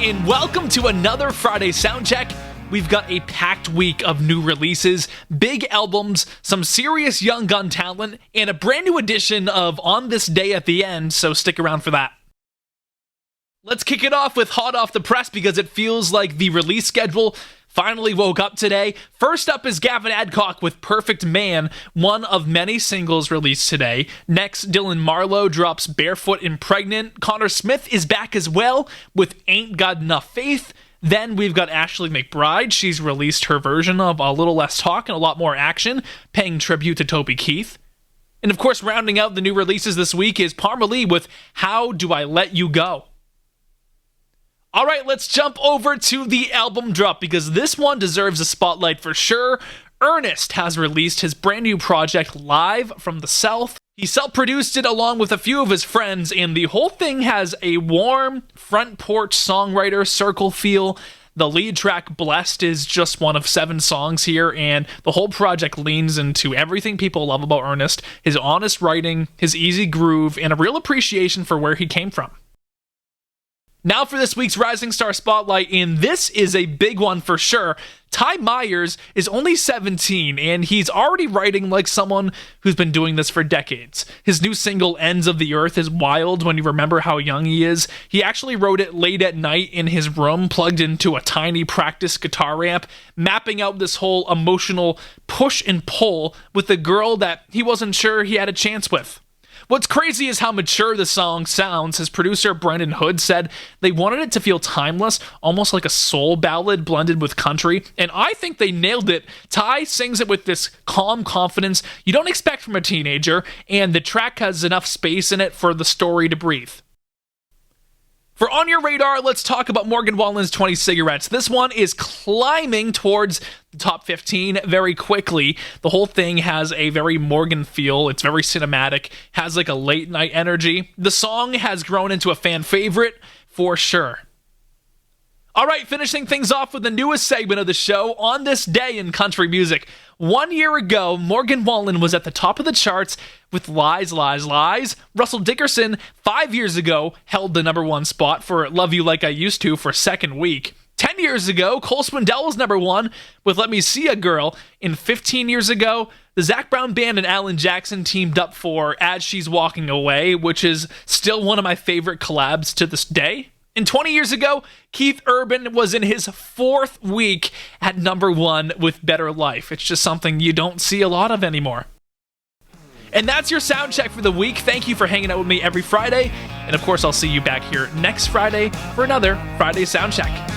and welcome to another Friday Soundcheck. We've got a packed week of new releases, big albums, some serious young gun talent, and a brand new edition of On This Day at the End, so stick around for that. Let's kick it off with Hot Off the Press because it feels like the release schedule finally woke up today. First up is Gavin Adcock with Perfect Man, one of many singles released today. Next, Dylan Marlowe drops Barefoot and Pregnant. Connor Smith is back as well with Ain't Got Enough Faith. Then we've got Ashley McBryde. She's released her version of A Little Less Talk and a Lot More Action, paying tribute to Toby Keith. And of course, rounding out the new releases this week is Parmalee with How Do I Let You Go? All right, let's jump over to the album drop because this one deserves a spotlight for sure. Ernest has released his brand new project Live from the South. He self-produced it along with a few of his friends, and the whole thing has a warm, front porch songwriter circle feel. The lead track, Blessed, is just one of 7 songs here, and the whole project leans into everything people love about Ernest, his honest writing, his easy groove, and a real appreciation for where he came from. Now for this week's Rising Star Spotlight, and this is a big one for sure. Ty Myers is only 17, and he's already writing like someone who's been doing this for decades. His new single, Ends of the Earth, is wild when you remember how young he is. He actually wrote it late at night in his room, plugged into a tiny practice guitar amp, mapping out this whole emotional push and pull with a girl that he wasn't sure he had a chance with. What's crazy is how mature the song sounds. His producer, Brendan Hood, said they wanted it to feel timeless, almost like a soul ballad blended with country, and I think they nailed it. Ty sings it with this calm confidence you don't expect from a teenager, and the track has enough space in it for the story to breathe. For On Your Radar, let's talk about Morgan Wallen's 20 Cigarettes. This one is climbing towards the top 15 very quickly. The whole thing has a very Morgan feel. It's very cinematic, has like a late night energy. The song has grown into a fan favorite for sure. All right, finishing things off with the newest segment of the show, On This Day in Country Music. 1 year ago, Morgan Wallen was at the top of the charts with Lies, Lies, Lies. Russell Dickerson, 5 years ago, held the number 1 spot for Love You Like I Used To for second week. 10 years ago, Cole Swindell was number 1 with Let Me See a Girl. And 15 years ago, the Zac Brown Band and Alan Jackson teamed up for As She's Walking Away, which is still one of my favorite collabs to this day. And 20 years ago, Keith Urban was in his 4th week at number 1 with Better Life. It's just something you don't see a lot of anymore. And that's your sound check for the week. Thank you for hanging out with me every Friday. And of course, I'll see you back here next Friday for another Friday Sound Check.